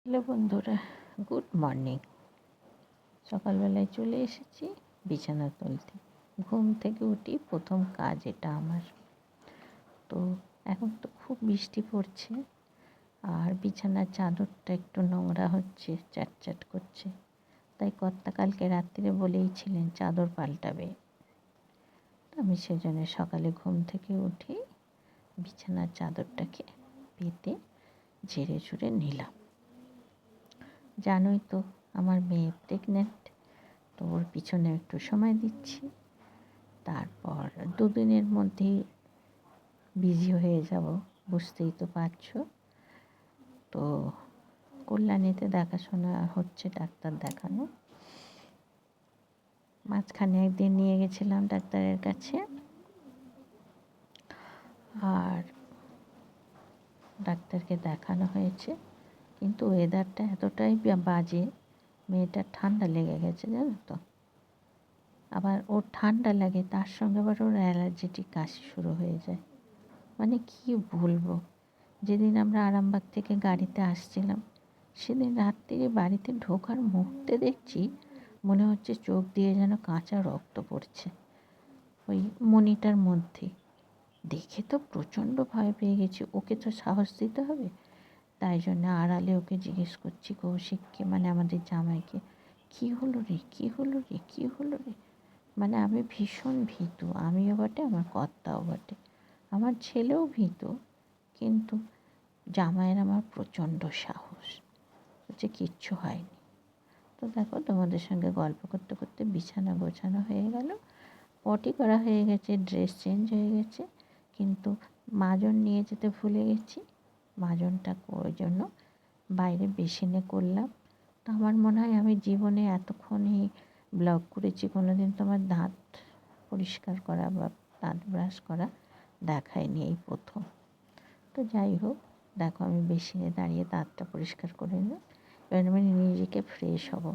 Hello বন্ধুরা, good morning. সকালবেলায় চলে এসেছি বিছানা তুলতে। ঘুম থেকে উঠি, প্রথম কাজ এটা আমার। তো এখন তো খুব বৃষ্টি পড়ছে, আর বিছানার চাদরটা একটু নোংরা হচ্ছে, চ্যাটচ্যাট করছে। তাই কর্তা কালকে রাত্রিরে বলেইছিলেন চাদর পাল্টাবে। আমি সেজন্য সকালে ঘুম থেকে উঠে বিছানার চাদরটাকে পেতে ঝেড়ে ঝুড়ে নিলাম। জানোই তো আমার মেয়ে প্রেগনেন্ট, তো ওর পিছনে একটু সময় দিচ্ছি। তারপর দুদিনের মধ্যেই বিজি হয়ে যাব, বুঝতেই তো পারছো। তো কল্যাণীতে দেখাশোনা হচ্ছে, ডাক্তার দেখানো। মাঝখানে একদিন নিয়ে গেছিলাম ডাক্তারের কাছে, আর ডাক্তারকে দেখানো হয়েছে। কিন্তু ওয়েদারটা এতটাই বাজে, মেয়েটার ঠান্ডা লেগে গেছে জানো তো। আবার ওর ঠান্ডা লাগে, তার সঙ্গে আবার ওর অ্যালার্জেটিক কাশি শুরু হয়ে যায়। মানে কি বলবো, যেদিন আমরা আরামবাগ থেকে গাড়িতে আসছিলাম, সেদিন রাত্রিরে বাড়িতে ঢোকার মুহূর্তে দেখছি মনে হচ্ছে চোখ দিয়ে যেন কাঁচা রক্ত পড়ছে ওই মনিটার মধ্যে। দেখে তো প্রচণ্ড ভয় পেয়ে গেছি। ওকে তো সাহস দিতে হবে, তাই জন্য আড়ালে ওকে জিজ্ঞেস করছি কৌশিককে, মানে আমাদের জামাইকে, কী হলো রে, কী হলো রে, কী হলো রে। মানে আমি ভীষণ ভীতু, আমিও বটে, আমার কর্তাও বটে, আমার ছেলেও ভীতু। কিন্তু জামাইয়ের আমার প্রচণ্ড সাহস, হচ্ছে কিচ্ছু হয়নি। তো দেখো, তোমাদের সঙ্গে গল্প করতে করতে বিছানা গোছানো হয়ে গেল, পটি করা হয়ে গেছে, ড্রেস চেঞ্জ হয়ে গেছে। কিন্তু মাজন নিয়ে যেতে ভুলে গেছি। মাজনটা ওই জন্য বাইরে বেসিনে করলাম। তো আমার মনে হয় আমি জীবনে এতক্ষণই ব্লগ করেছি, কোনো দিন তোমার দাঁত পরিষ্কার করা বা দাঁত ব্রাশ করা দেখায়নি, এই প্রথম। তো যাই হোক, দেখো আমি বেসিনে দাঁড়িয়ে দাঁতটা পরিষ্কার করে নিলাম। এবার আমি নিজেকে ফ্রেশ হব।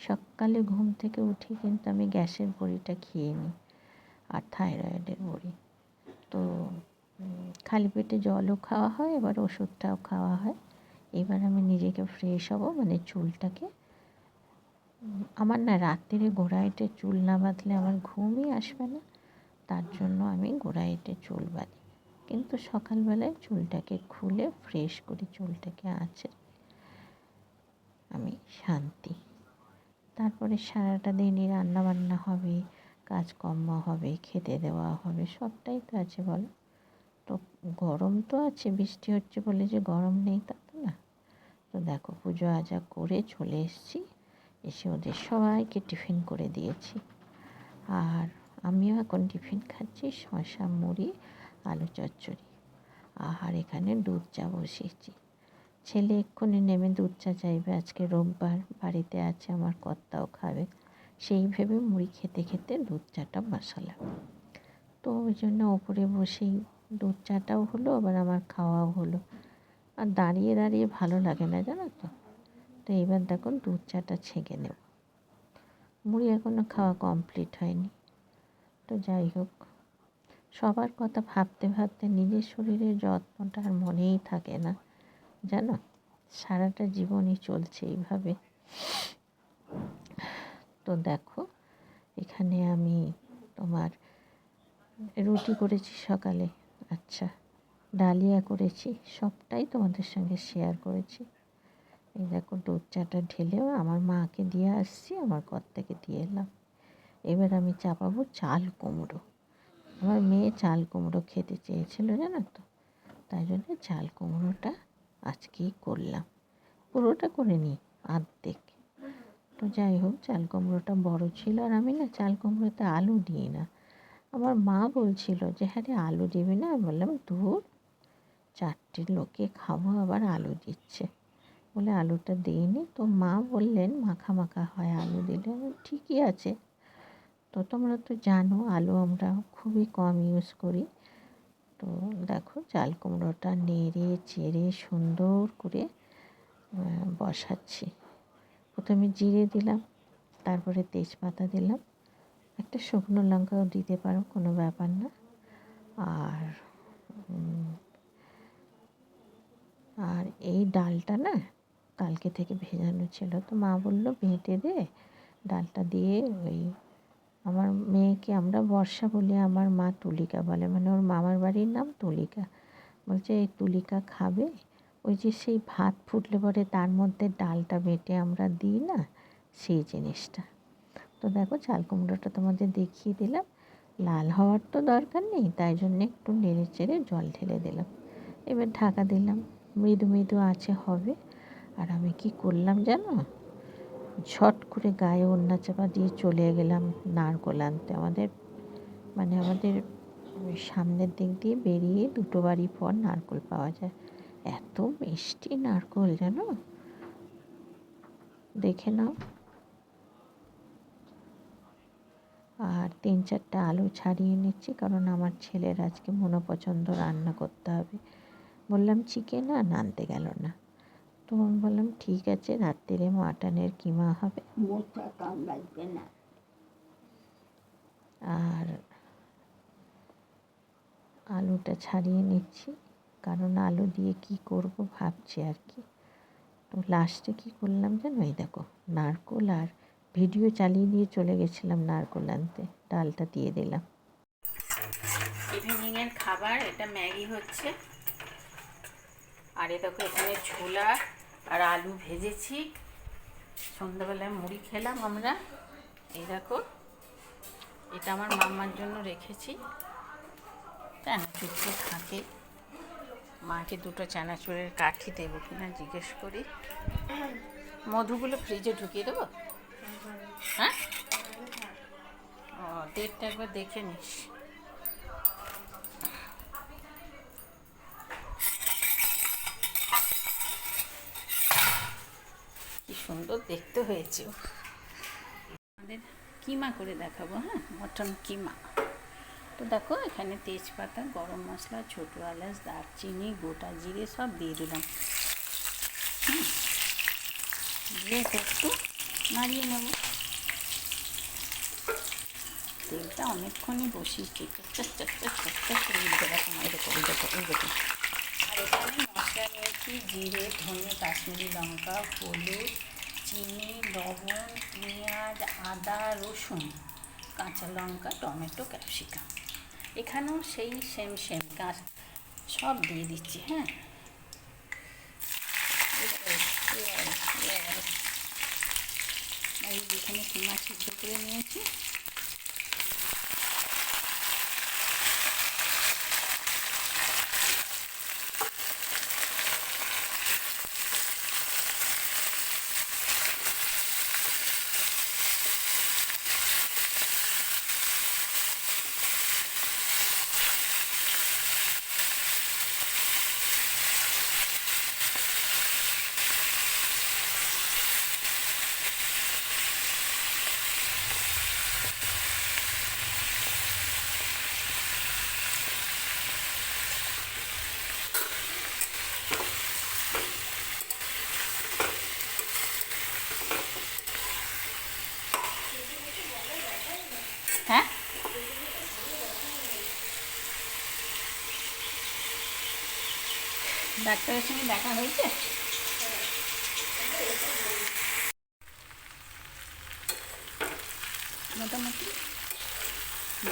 সকালে ঘুম থেকে উঠে কিন্তু আমি গ্যাসের বড়িটা খেয়ে নিই, আর থাইরয়েডের বড়ি। তো খালি পেটে জলও খাওয়া হয়, এবার ওষুধটাও খাওয়া হয়। এবার আমি নিজেকে ফ্রেশ হব, মানে চুলটাকে, আমার না রাত্রিরে গোড়াইটে চুল না বাঁধলে আমার ঘুমই আসবে না, তার জন্য আমি গোড়াইটে চুল বাঁধি। কিন্তু সকালবেলায় চুলটাকে খুলে ফ্রেশ করি, চুলটাকে আছে আমি শান্তি। তারপরে সারাটা দিনই রান্নাবান্না হবে, কাজকর্ম হবে, খেতে দেওয়া হবে, সবটাই তো আছে বলো। তো গরম তো আছে, বৃষ্টি হচ্ছে বলে যে গরম নেই তা তো না। তো দেখো, পুজো আজা করে চলে এসেছি, এসে ওদের সবাইকে টিফিন করে দিয়েছি। আর আমিও এখন টিফিন খাচ্ছি, শসা, মুড়ি, আলু চচ্চড়ি। আর এখানে দুধ চা বসিয়েছি। ছেলে এক্ষুনি নেমে দুধ চা চাইবে, আজকে রোববার, বাড়িতে আছে, আমার কর্তাও খাবে। সেই ভেবে মুড়ি খেতে খেতে দুধ চাটা বসালাম। তো ওই জন্য ওপরে বসেই দুধ চাটাও হলো, আবার আমার খাওয়াও হলো। আর দাঁড়িয়ে দাঁড়িয়ে ভালো লাগে না জানো তো। তো এইবার দেখুন দুধ চাটা ছেঁকে নেব। মুড়ি এখনও খাওয়া কমপ্লিট হয়নি। তো যাই হোক, সবার কথা ভাবতে ভাবতে নিজের শরীরের যত্নটা আর মনেই থাকে না জানো। সারাটা জীবনই চলছে এইভাবে। তো দেখো, এখানে আমি তোমার রুটি করেছি সকালে, আচ্ছা ডালিয়া করেছি, সবটাই তোমাদের সঙ্গে শেয়ার করেছি। এই দেখো দুধ চাটা ঢেলেও আমার মাকে দিয়ে আসছি, আমার কর্তাকে দিয়ে এলাম। এবার আমি চাপাবো চাল কুমড়ো। আমার মেয়ে চাল কুমড়ো খেতে চেয়েছিল জানো তো, তাই জন্য চাল কুমড়োটা আজকেই করলাম। পুরোটা করে নিই, অর্ধেক। তো যাই হোক, চাল কুমড়োটা বড় ছিল, আর আমি না চাল কুমড়োতে আলু দিই না। আমার মা বলছিল যে হ্যাঁ রে আলু দিবি না, আমি বললাম ধুর, 4টে লোকে খাবো আবার আলু দিচ্ছে বলে আলুটা দিইনি। তো মা বললেন মাখা মাখা হয় আলু দিলে, ঠিকই আছে। তো তোমরা তো জানো আলু আমরা খুবই কম ইউজ করি। তো দেখো চাল কুমড়োটা নেড়ে চেড়ে সুন্দর করে বসাচ্ছি। প্রথমে জিরে দিলাম, তারপরে তেজপাতা দিলাম, একটা শুকনো লঙ্কাও দিতে পারো, কোনো ব্যাপার না। আর আর এই ডালটা না কালকে থেকে ভেজানো ছিল, তো মা বললো বেটে দে, ডালটা দিয়ে ওই আমার মেয়েকে আমরা বর্ষা বলি, আমার মা তুলিকা বলে, মানে ওর মামার বাড়ির নাম তুলিকা। বলছে এই তুলিকা খাবে, ওই যে সেই ভাত ফুটলে পরে তার মধ্যে ডালটা বেটে আমরা দিই না, সেই জিনিসটা। তো দেখো চাল কুমড়োটা তোমাদের দেখিয়ে দিলাম। লাল হওয়ার তো দরকার নেই, তাই জন্য একটু নেড়ে চেড়ে জল ঢেলে দিলাম। এবার ঢাকা দিলাম, মৃদু মৃদু আছে হবে। আর আমি কি করলাম জানো, ঝট করে গায়ে ওড়না চাপা দিয়ে চলে গেলাম নারকোল আনতে। আমাদের সামনের দিক দিয়ে বেরিয়ে 2 বাড়ি পর নারকোল পাওয়া যায়। এত মিষ্টি নারকোল জানো, দেখে নাও। আর 3-4টা আলু ছাড়িয়ে নিচ্ছি, কারণ আমার ছেলের আজকে মনোপছন্দ রান্না করতে হবে। বললাম চিকেন আনতে গেল না, তো আমি বললাম ঠিক আছে, রাত্রিরে মাটনের কিমা হবে। আর আলুটা ছাড়িয়ে নিচ্ছি, কারণ আলু দিয়ে কি করব ভাবছি আর কি। তো লাস্টে কী করলাম জানো, এই দেখো নারকোল, আর ভিডিও চালিয়ে দিয়ে চলে গেছিলাম নারকোল আনতে, ডালটা দিয়ে দিলাম। ইভিনিংয়ের খাবার এটা ম্যাগি হচ্ছে, আর এ দেখো এখানে ছোলা আর আলু ভেজেছি। সন্ধ্যাবেলায় মুড়ি খেলাম আমরা। এই দেখো এটা আমার মামার জন্য রেখেছি, চানাচুর তো থাকে, মাকে 2টো চানাচুরের কাঠি দেবো কিনা জিজ্ঞেস করি। মধুগুলো ফ্রিজে ঢুকিয়ে দেবো? হ্যাঁ, ও ডেটটা একবার দেখে নিস। কি সুন্দর দেখতে হয়েছে। আমাদের কিমা করে দেখাবো, হ্যাঁ, মটন কিমা। তো দেখো এখানে তেজপাতা, গরম মশলা, ছোটো এলাচ, দারচিনি, গোটা জিরে সব দিয়ে দিলাম। দিয়ে একটু নাড়িয়ে নেব। তেলটা অনেকক্ষণই বসিয়েছি, এরকম এরকম এরকম এরকম। আর এখানে মশলা নিয়েছি জিরে, ধনে, কাশ্মীরি লঙ্কা, হলুদ, চিনি, লবণ, পেঁয়াজ, আদা, রসুন, কাঁচা লঙ্কা, টমেটো, ক্যাপসিকাম। এখানেও সেই সেম কাঁচ সব দিয়ে দিচ্ছি। হ্যাঁ, এই যেখানে কিমা সিদ্ধ করে নিয়েছি, হ্যাঁ ডাক্তারের সঙ্গে দেখা হয়েছে? মোটামুটি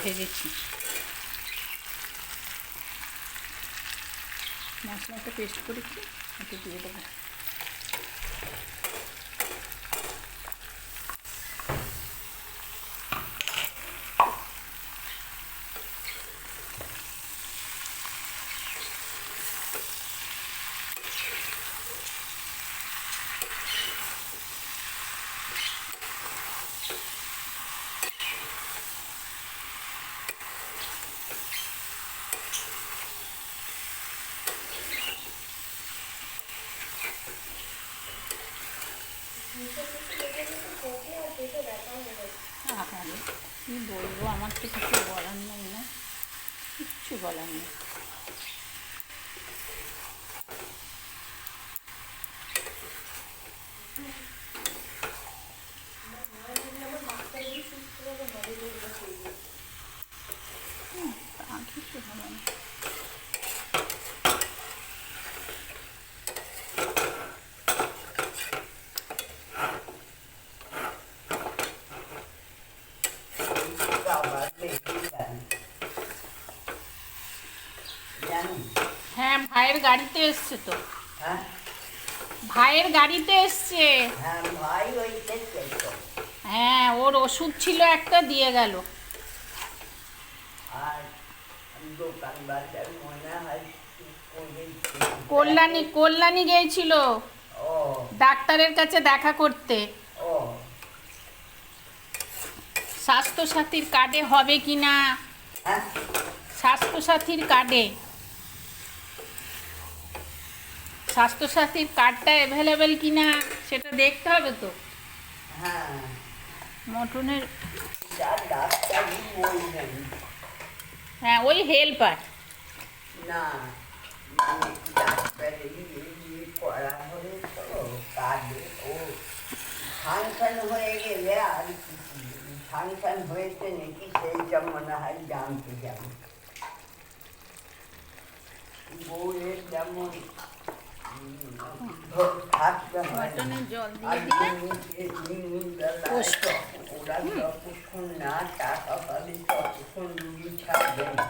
ভেজেছি। মশলাটা পেস্ট করেছি, একটু দিয়ে দেবো। আহারে কী বলবো, আমার তো কিছু বলার নেই, না কিচ্ছু বলার নেই। তা কিছু হবে না। ভাইয়ের গাড়িতে এসছে তো, হ্যাঁ ভাইয়ের গাড়িতে এসছে। হ্যাঁ ভাই ওই থেকে তো। হ্যাঁ, ওর ওষুধ ছিল একটা, দিয়ে গেল। আর দোকান বাজার মনে হয় কল্যাণী গিয়েছিল ও ডাক্তারের কাছে দেখা করতে। ও স্বাস্থ্যসাথীর কার্ডে হবে কি না, হ্যাঁ স্বাস্থ্যসাথীর কার্ডটা অ্যাভেলেবেল কি না সেটা দেখতে হবে তো। হ্যাঁ মটনের, যা ডাক্তারই বলবেন। হ্যাঁ ওই হেল্পার। না মানে ডাক্তারের ইয়ে করা হলে তো কাজে ও ফাংশন হয়ে গেলে আর ফাংশন হয়েছে নাকি সেইটা মনে হয় জানতে যাবে। বউয়ের যেমন থাকতে হয় মটনের জল আর দিয়ে ওরা যতক্ষণ না টাকা পাবে ততক্ষণ রুগী ছাড়বে না।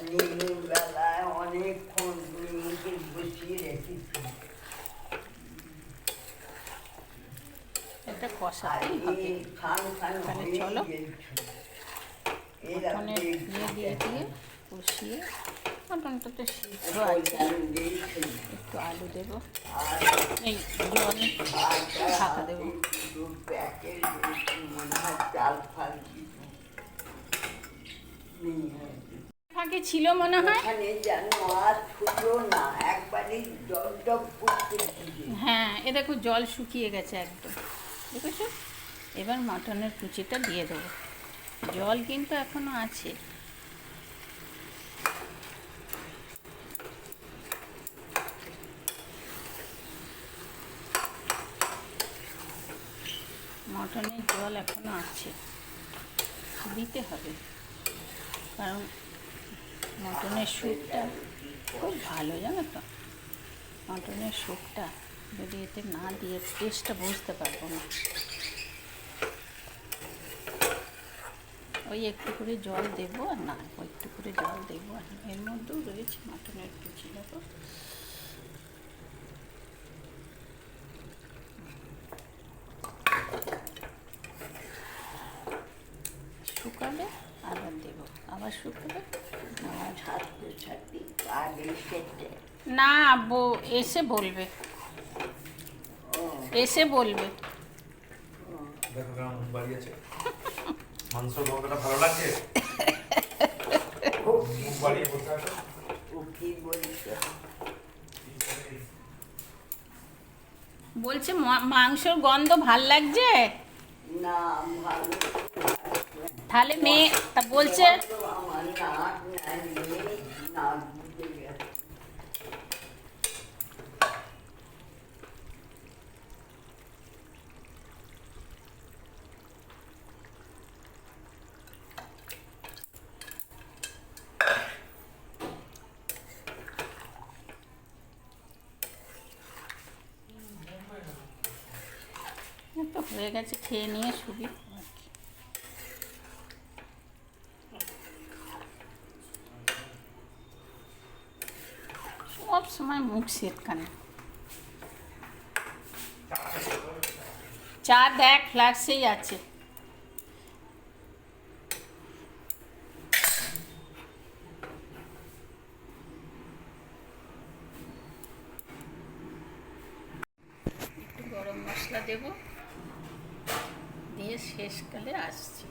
নিমুর বেলায় অনেকক্ষণ নিমুকে বসিয়ে রেখেছি। এটা আর কষাতেই হবে। এই খান তাহলে হয়ে চলো গেছে। মটনের দিয়ে কষিয়ে, মটনটা তো সিদ্ধ আছে, একটু আলু দেবো, এই জল ঢাকা দেবো। ফাঁকে ছিল মনে হয়। হ্যাঁ, এ দেখো জল শুকিয়ে গেছে একদম, দেখেছো। এবার মটনের কুচিটা দিয়ে দেবো, জল কিন্তু এখনো আছে। মটনের জল এখনো আছে, দিতে হবে, কারণ মটনের স্যুপটা খুব ভালো, জানো তো। মটনের স্যুপটা যদি এতে না দিয়ে টেস্টটা বুঝতে পারবো না। ওই একটু করে জল দেবো আর না, ওই একটু করে জল দেবো আর এর মধ্যেও রয়েছে মটনের কুচি, দেখো। শুকাবে আবার দেবো, আবার শুকাবে আবার। না, এসে বলবে, এসে বলবে। দেখো কেমন মুখ বাড়িয়েছে, মাংস তরকারিটা ভালো লাগছে, মুখ বাড়িয়ে বসে আছে। বলছে মাংসর গন্ধ ভাল লাগছে। না ভালো তাহলে মেয়ে তা বলছে আমার নাক নাই নাক বুঝে গেছে। তো হয়ে গেছে, খেয়ে নিয়ে শুবি আর কি। সব সময় মুখ সেটকানো। চা দেখ ফ্লাক্সেই আছে। একটু গরম মশলা দেবো, দিয়ে শেষকালে আসছি।